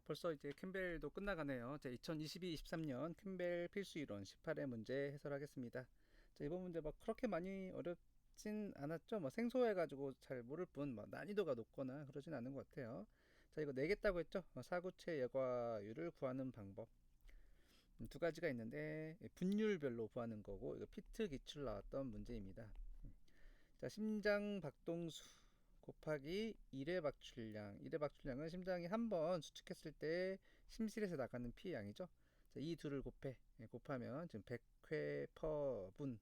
벌써 이제 캠벨도 끝나가네요. 자, 2022-23년 캠벨 필수 이론 18회 문제 해설하겠습니다. 자, 이번 문제 막 그렇게 많이 어렵진 않았죠. 뭐 생소해가지고 잘 모를 뿐, 뭐 난이도가 높거나 그러진 않은 것 같아요. 자, 이거 내겠다고 했죠. 사구체 여과율을 구하는 방법. 두 가지가 있는데 분율별로 구하는 거고, 이거 피트 기출 나왔던 문제입니다. 자, 심장 박동수 곱하기 1회 박출량. 1회 박출량은 심장이 한 번 수축했을 때 심실에서 나가는 피의 양이죠. 자, 이 둘을 곱하면 지금 100회 퍼 분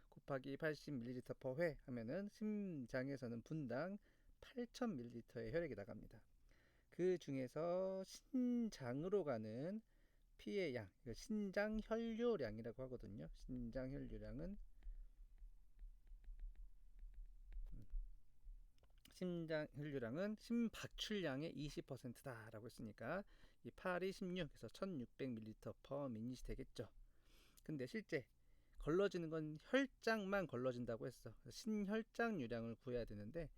곱하기 80ml 퍼 회 하면은 심장에서는 분당 8000ml의 혈액이 나갑니다. 그 중에서 신장으로 가는 피의 양, 이거 신장 혈류량이라고 하거든요. 신장 혈류량은 심장 혈류량은 심박출량의 20%다 라고 했으니까 이 8이 16에서 1600ml per minut이 되겠죠. 근데 실제 걸러지는 건 혈장만 걸러진다고 했어. 신혈장유량을 구해야 되는데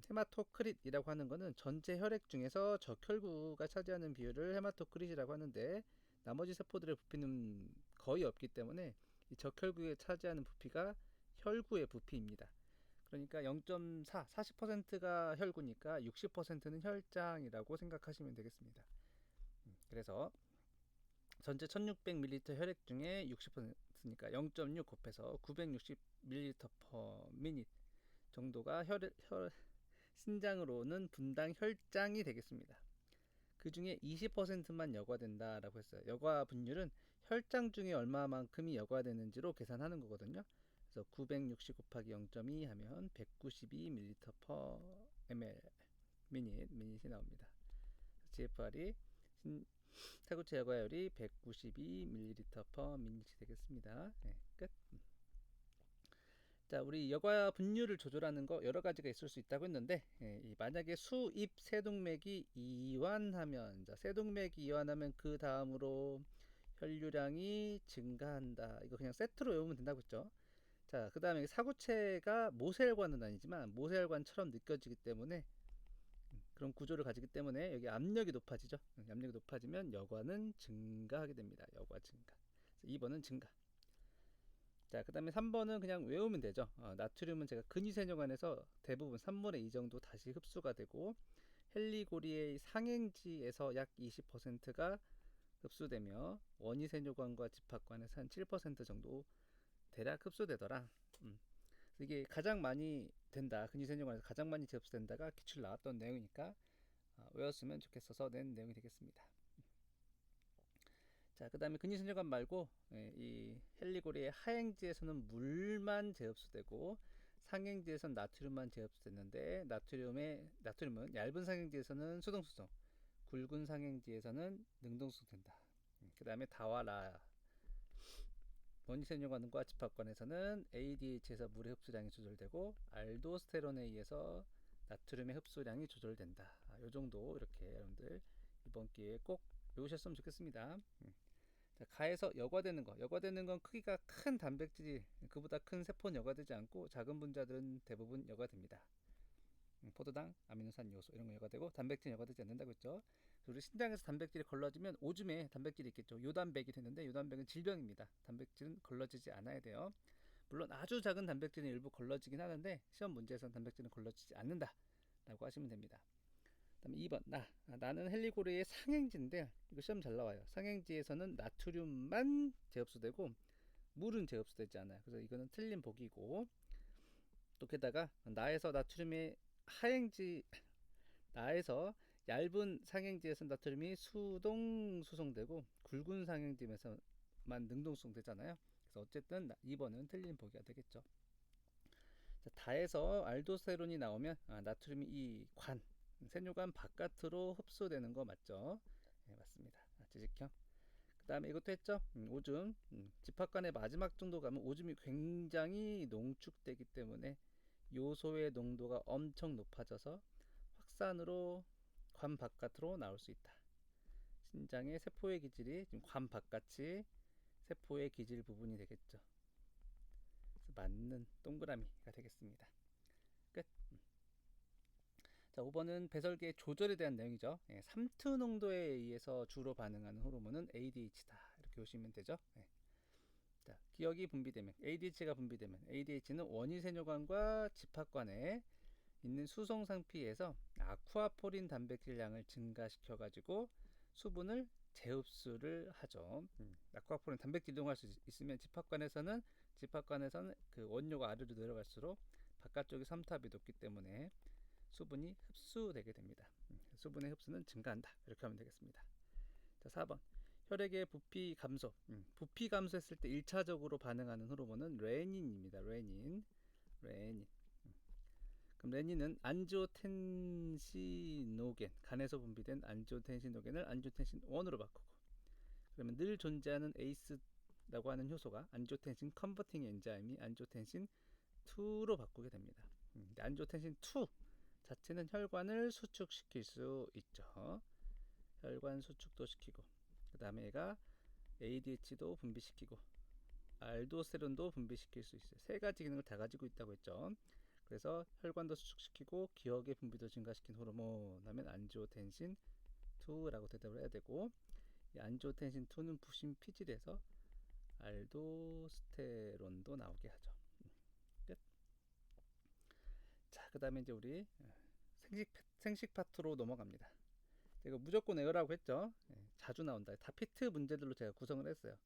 헤마토크릿이라고 하는 거는 전체 혈액 중에서 적혈구가 차지하는 비율을 헤마토크릿이라고 하는데, 나머지 세포들의 부피는 거의 없기 때문에 이 적혈구에 차지하는 부피가 혈구의 부피입니다. 그러니까 0.4, 40%가 혈구니까 60%는 혈장이라고 생각하시면 되겠습니다. 그래서 전체 1600ml 혈액 중에 60%니까 0.6 곱해서 960ml per minute 정도가 신장으로는 분당 혈장이 되겠습니다. 그 중에 20%만 여과된다라고 했어요. 여과 분율은 혈장 중에 얼마만큼이 여과되는지로 계산하는 거거든요. 그래서 960 곱하기 0.2 하면 192ml per ml 미닛이 나옵니다. GFR이 타구체 여과율이 192ml per minut이 되겠습니다. 네, 끝. 자, 우리 여과 분율을 조절하는 거 여러 가지가 있을 수 있다고 했는데, 만약에 수입 세동맥이 이완하면, 자, 세동맥이 이완하면 그 다음으로 혈류량이 증가한다. 이거 그냥 세트로 외우면 된다고 했죠. 자, 그 다음에 사구체가 모세혈관은 아니지만 모세혈관처럼 느껴지기 때문에 그런 구조를 가지기 때문에 여기 압력이 높아지죠. 압력이 높아지면 여과는 증가하게 됩니다. 여과 증가. 2번은 증가. 자, 그 다음에 3번은 그냥 외우면 되죠. 나트륨은 제가 근위세뇨관에서 대부분 3분의 2 정도 다시 흡수가 되고, 헬리고리의 상행지에서 약 20%가 흡수되며 원위세뇨관과 집합관에서 한 7% 정도 대략 흡수되더라. 이게 가장 많이 된다, 근위세뇨관에서 가장 많이 접수된다가 기출 나왔던 내용이니까 외웠으면 좋겠어서 낸 내용이 되겠습니다. 자, 그 다음에 근위세뇨관 말고 이 헬리고리의 하행지에서는 물만 재흡수되고 상행지에서는 나트륨만 재흡수됐는데, 나트륨은 얇은 상행지에서는 수동수소, 굵은 상행지에서는 능동수소된다. 그 다음에 다와라 원위세뇨관과 집합관에서는 ADH에서 물의 흡수량이 조절되고 알도스테론에 의해서 나트륨의 흡수량이 조절된다. 요 정도 이렇게 여러분들 이번 기회에 꼭 외우셨으면 좋겠습니다. 자, 가에서 여과되는 건 크기가 큰 단백질이 그보다 큰 세포는 여과되지 않고 작은 분자들은 대부분 여과됩니다. 포도당, 아미노산 요소 이런 거 여과되고 단백질은 여과되지 않는다고 했죠. 우리 신장에서 단백질이 걸러지면 오줌에 단백질이 있겠죠. 요단백이 되는데 요단백은 질병입니다. 단백질은 걸러지지 않아야 돼요. 물론 아주 작은 단백질은 일부 걸러지긴 하는데 시험 문제에서는 단백질은 걸러지지 않는다 라고 하시면 됩니다. 그다음에 2번 나는 헬리고리의 상행지인데 이거 시험 잘 나와요. 상행지에서는 나트륨만 재흡수되고 물은 재흡수되지 않아요. 그래서 이거는 틀린 보기고, 또 게다가 나에서 나트륨의 하행지, 나에서 얇은 상행지에서 나트륨이 수동수송되고 굵은 상행지에서만 능동수송되잖아요. 그래서 어쨌든 2번은 틀린 보기가 되겠죠. 자, 다에서 알도스테론이 나오면 나트륨이 이 세뇨관 바깥으로 흡수되는 거 맞죠? 네, 맞습니다. 지식형. 그 다음에 이것도 했죠. 오줌. 집합관의 마지막 정도 가면 오줌이 굉장히 농축되기 때문에 요소의 농도가 엄청 높아져서 확산으로 관 바깥으로 나올 수 있다. 신장의 세포의 기질이 지금 관 바깥이 세포의 기질 부분이 되겠죠. 그래서 맞는 동그라미가 되겠습니다. 끝. 자, 5번은 배설계 조절에 대한 내용이죠. 예, 삼투 농도에 의해서 주로 반응하는 호르몬은 ADH다. 이렇게 보시면 되죠. 예. 자, 기억이 분비되면 ADH가 분비되면 ADH는 원위세뇨관과 집합관에 있는 수송 상피에서 아쿠아포린 단백질량을 증가시켜 가지고 수분을 재흡수를 하죠. 아쿠아포린 단백질 이동할 수 있으면 집합관에서는 그 원료가 아래로 내려갈수록 바깥쪽에 삼투압이 높기 때문에 수분이 흡수되게 됩니다. 수분의 흡수는 증가한다. 이렇게 하면 되겠습니다. 자, 4번. 혈액의 부피 감소. 부피 감소했을 때 1차적으로 반응하는 호르몬은 레닌입니다. 레닌. 그럼 레닌은 안지오텐시노겐, 간에서 분비된 안지오텐시노겐을 안지오텐신 1으로 바꾸고, 그러면 늘 존재하는 ACE라고 하는 효소가 안지오텐신 컨버팅 엔자임이 안지오텐신 2로 바꾸게 됩니다. 안지오텐신 2 자체는 혈관을 수축시킬 수 있죠. 혈관 수축도 시키고, 그 다음에 얘가 ADH도 분비시키고 알도스테론도 분비시킬 수 있어요. 세 가지 기능을 다 가지고 있다고 했죠. 그래서 혈관도 수축시키고 기억의 분비도 증가시킨 호르몬 하면 안지오텐신 2라고 대답을 해야 되고, 이 안지오텐신 2는 부신 피질에서 알도스테론도 나오게 하죠. 끝. 자, 그 다음에 이제 우리 생식 파트로 넘어갑니다. 이거 무조건 에어라고 했죠. 자주 나온다. 다 피트 문제들로 제가 구성을 했어요.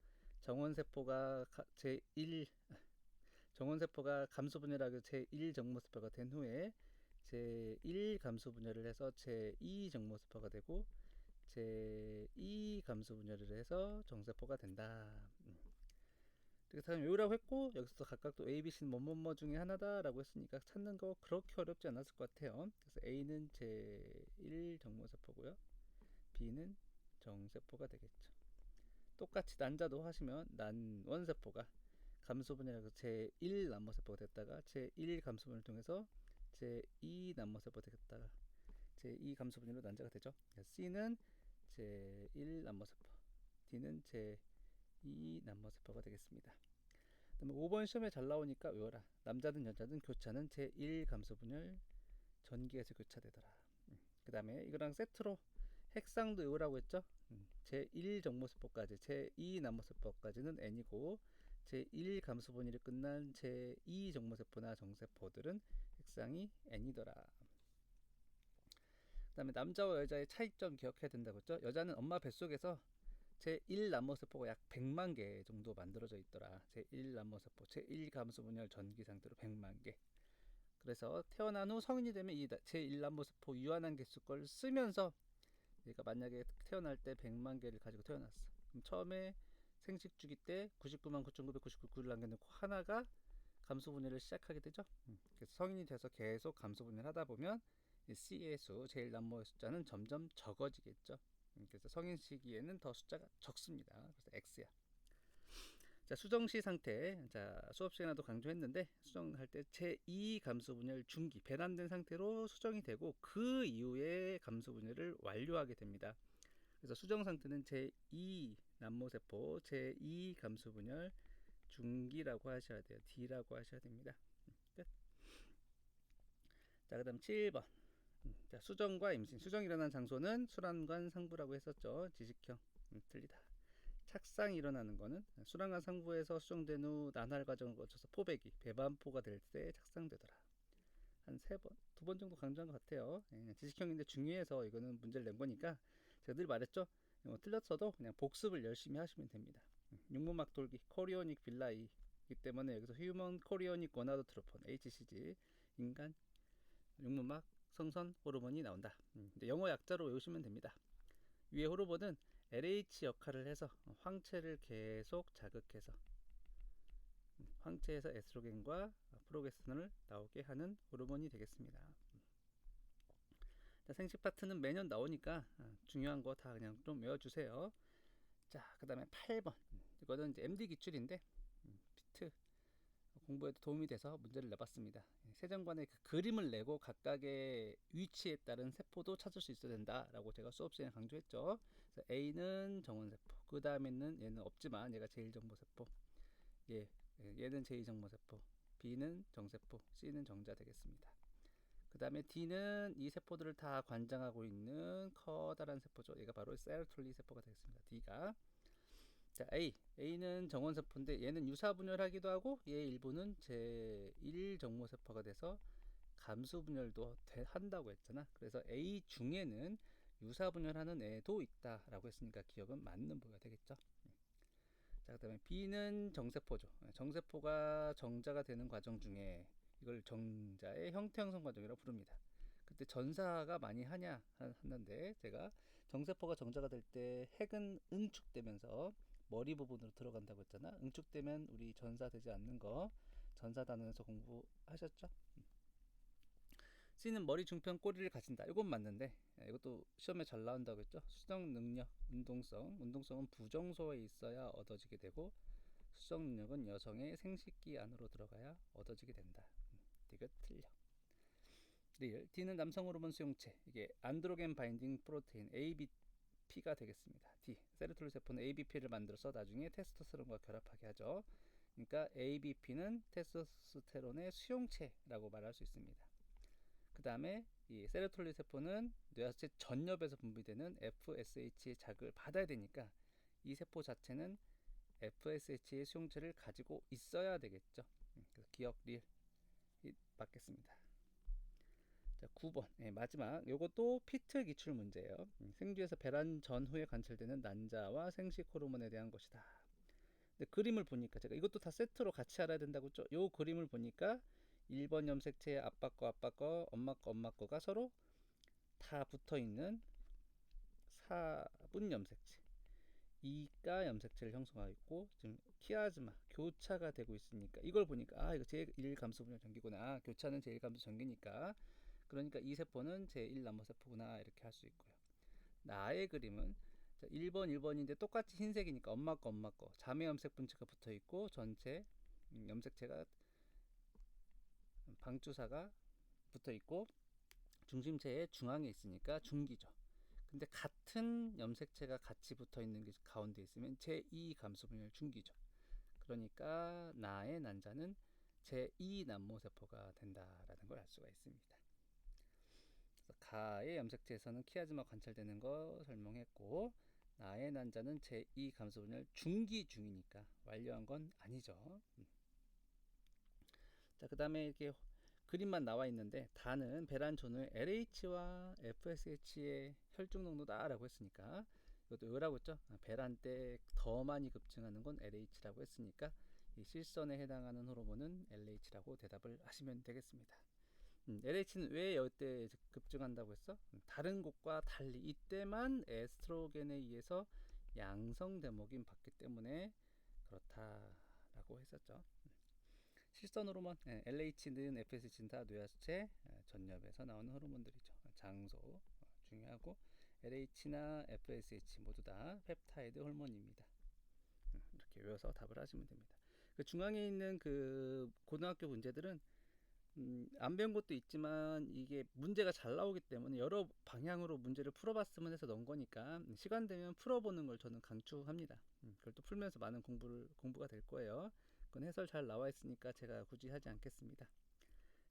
정원세포가 감소분열하게 제1 정모세포가 된 후에 제1 감소분열을 해서 제2 정모세포가 되고 제2 감소분열을 해서 정세포가 된다. 이렇게 다 외우라고 했고, 여기서 각각 또 A, B, C는 뭐뭐뭐 중에 하나다라고 했으니까 찾는 거 그렇게 어렵지 않았을 것 같아요. 그래서 A는 제1 정모세포고요, B는 정세포가 되겠죠. 똑같이 난자도 하시면 난원세포가 감소분열해서 제1 남모세포가 됐다가 제1 감소분열을 통해서 제2 남모세포가 되겠다가 제2 감소분열로 난자가 되죠. C는 제1 남모세포, D는 제2 남모세포가 되겠습니다. 그다음에 5번 시험에 잘 나오니까 외워라. 남자든 여자든 교차는 제1 감소분열 전기에서 교차되더라. 그 다음에 이거랑 세트로 핵상도 외우라고 했죠. 제1 정모세포까지 제2 남모세포까지는 N이고, 제1 감소분열이 끝난 제2 정모세포나 정세포들은 핵상이 N이더라. 그 다음에 남자와 여자의 차이점 기억해야 된다고 했죠. 여자는 엄마 뱃속에서 제1 남모세포가 약 100만 개 정도 만들어져 있더라. 제1 남모세포, 제1 감소분열 전기 상태로 100만 개. 그래서 태어난 후 성인이 되면 이 제1 남모세포 유한한 개수 걸 쓰면서 얘가 만약에 태어날 때 100만 개를 가지고 태어났어. 그럼 처음에 생식 주기 때 99만 9,999를 남겨놓고 하나가 감소분열을 시작하게 되죠. 그래서 성인이 돼서 계속 감소분열 하다 보면 C의 수, 제일 남모의 숫자는 점점 적어지겠죠. 그래서 성인 시기에는 더 숫자가 적습니다. 그래서 X야. 자, 수정시 상태. 자, 수업 시간에도 강조했는데, 수정할 때 제2 감소분열 중기, 배란된 상태로 수정이 되고 그 이후에 감소분열을 완료하게 됩니다. 그래서 수정 상태는 제2 남모세포, 제2 감소분열 중기라고 하셔야 돼요. D라고 하셔야 됩니다. 끝. 자, 그 다음 7번. 자, 수정과 임신. 수정이 일어난 장소는 수란관 상부라고 했었죠. 지식형. 틀리다. 착상이 일어나는 거는 수란관 상부에서 수정된 후 난할 과정을 거쳐서 포배기, 배반포가 될 때 착상되더라. 한 3번, 2번 정도 강조한 것 같아요. 지식형인데 중요해서 이거는 문제를 낸 거니까 제가 늘 말했죠. 틀렸어도 그냥 복습을 열심히 하시면 됩니다. 육모막 돌기, 코리오닉 빌라이기 때문에 여기서 휴먼 코리오닉 고나도트로폰, HCG, 인간 육모막 성선 호르몬이 나온다. 영어 약자로 외우시면 됩니다. 위의 호르몬은 LH 역할을 해서 황체를 계속 자극해서 황체에서 에스트로겐과 프로게스테론을 나오게 하는 호르몬이 되겠습니다. 자, 생식 파트는 매년 나오니까 중요한 거 다 그냥 좀 외워주세요. 자, 그 다음에 8번. 이거는 이제 MD 기출인데 피트 공부에도 도움이 돼서 문제를 내봤습니다. 세정관에 그 그림을 내고 각각의 위치에 따른 세포도 찾을 수 있어야 된다라고 제가 수업 시간에 강조했죠. 그래서 A는 정원세포, 그 다음에는 얘는 없지만 얘가 제1정모세포, 얘는 제2정모세포, B는 정세포, C는 정자 되겠습니다. 그 다음에 D는 이 세포들을 다 관장하고 있는 커다란 세포죠. 얘가 바로 세로톨리 세포가 되겠습니다. D가. 자, A는 정원세포인데 얘는 유사분열하기도 하고 얘 일부는 제1정모세포가 돼서 감수분열도 한다고 했잖아. 그래서 A 중에는 유사분열하는 애도 있다라고 했으니까 기억은 맞는 부가 되겠죠. 자, 그 다음에 B는 정세포죠. 정세포가 정자가 되는 과정 중에 이걸 정자의 형태 형성 과정이라고 부릅니다. 그때 전사가 많이 하는데 제가 정세포가 정자가 될 때 핵은 응축되면서 머리 부분으로 들어간다고 했잖아. 응축되면 우리 전사되지 않는 거 전사 단원에서 공부하셨죠? C는 머리 중편 꼬리를 가진다. 이건 맞는데 이것도 시험에 잘 나온다고 했죠. 수정 능력, 운동성은 부정소에 있어야 얻어지게 되고 수정 능력은 여성의 생식기 안으로 들어가야 얻어지게 된다. 이거 틀려. 리을 D는 남성 호르몬 수용체. 이게 안드로겐 바인딩 프로테인 ABP가 되겠습니다. D 세로톨린 세포는 ABP를 만들어서 나중에 테스토스테론과 결합하게 하죠. 그러니까 ABP는 테스토스테론의 수용체라고 말할 수 있습니다. 그 다음에 이 세로톨린 세포는 뇌하수체 전엽에서 분비되는 FSH의 자극을 받아야 되니까 이 세포 자체는 FSH의 수용체를 가지고 있어야 되겠죠. 그래서 기억 리을 받겠습니다. 자, 9번 마지막 요것도 피트 기출 문제예요. 생쥐에서 배란 전후에 관찰되는 난자와 생식 호르몬에 대한 것이다. 근데 그림을 보니까 제가 이것도 다 세트로 같이 알아야 된다고 했죠. 요 그림을 보니까 1번 염색체의 아빠 거, 엄마 거가 서로 다 붙어있는 4분 염색체 2가 염색체를 형성하고 있고 지금 키아즈마 교차가 되고 있으니까 이걸 보니까 이거 제1감수분열 전기구나. 교차는 제1감수 전기니까 그러니까 이 세포는 제1남모세포구나 이렇게 할 수 있고요. 나의 그림은 1번인데 똑같이 흰색이니까 엄마 거 자매 염색 분체가 붙어있고 전체 염색체가 방주사가 붙어있고 중심체의 중앙에 있으니까 중기죠. 근데 같은 염색체가 같이 붙어있는 게 가운데 있으면 제2 감수분열 중기죠. 그러니까 나의 난자는 제2 남모세포가 된다라는 걸 알 수가 있습니다. 그래서 가의 염색체에서는 키아즈마 관찰되는 거 설명했고 나의 난자는 제2 감수분열 중기 중이니까 완료한 건 아니죠. 자, 그 다음에 이렇게 그림만 나와 있는데 다는 배란 전후의 LH와 FSH의 혈중 농도다라고 했으니까 이것도 왜라고 했죠? 배란 때 더 많이 급증하는 건 LH라고 했으니까 이 실선에 해당하는 호르몬은 LH라고 대답을 하시면 되겠습니다. LH는 왜 이때 급증한다고 했어? 다른 곳과 달리 이때만 에스트로겐에 의해서 양성 대목이 받기 때문에 그렇다라고 했었죠. 실선 호르몬 LH는 FSH는 다 뇌하수체 전엽에서 나오는 호르몬들이죠. 장소 중요하고 LH나 FSH 모두 다 펩타이드 호르몬입니다. 이렇게 외워서 답을 하시면 됩니다. 그 중앙에 있는 그 고등학교 문제들은 안 배운 것도 있지만 이게 문제가 잘 나오기 때문에 여러 방향으로 문제를 풀어봤으면 해서 넣은 거니까 시간 되면 풀어보는 걸 저는 강추합니다. 그걸 또 풀면서 많은 공부가 될 거예요. 그건 해설 잘 나와 있으니까 제가 굳이 하지 않겠습니다.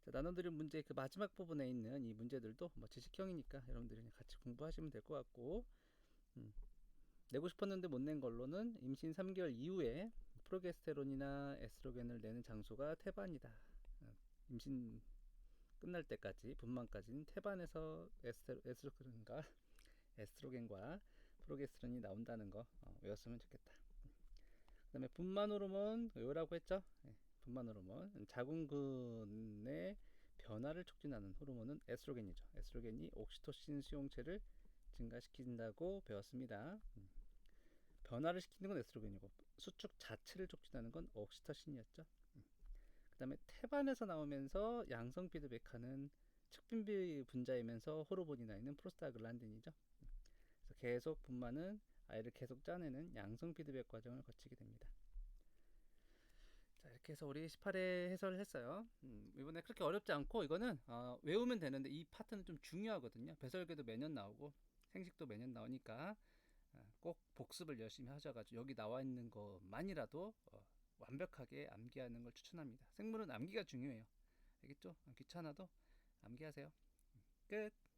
자, 나눠드린 문제 그 마지막 부분에 있는 이 문제들도 뭐 지식형이니까 여러분들이 같이 공부하시면 될 것 같고 내고 싶었는데 못 낸 걸로는 임신 3개월 이후에 프로게스테론이나 에스트로겐을 내는 장소가 태반이다. 임신 끝날 때까지 분만까지는 태반에서 에스트로겐과 프로게스테론이 나온다는 거 외웠으면 좋겠다. 그 다음에 분만 호르몬 요라고 했죠. 분만 호르몬 자궁근의 변화를 촉진하는 호르몬은 에스트로겐이죠. 에스트로겐이 옥시토신 수용체를 증가시킨다고 배웠습니다. 변화를 시키는 건 에스트로겐이고 수축 자체를 촉진하는 건 옥시토신이었죠. 그 다음에 태반에서 나오면서 양성 피드백하는 측분비 분자이면서 호르몬이 나 있는 프로스타글란딘이죠. 그래서 계속 분만은 아이를 계속 짜내는 양성 피드백 과정을 거치게 됩니다. 자, 이렇게 해서 우리 18회 해설을 했어요. 이번에 그렇게 어렵지 않고 이거는 외우면 되는데 이 파트는 좀 중요하거든요. 배설계도 매년 나오고 생식도 매년 나오니까 꼭 복습을 열심히 하셔가지고 여기 나와 있는 것만이라도 완벽하게 암기하는 걸 추천합니다. 생물은 암기가 중요해요. 알겠죠? 귀찮아도 암기하세요. 끝.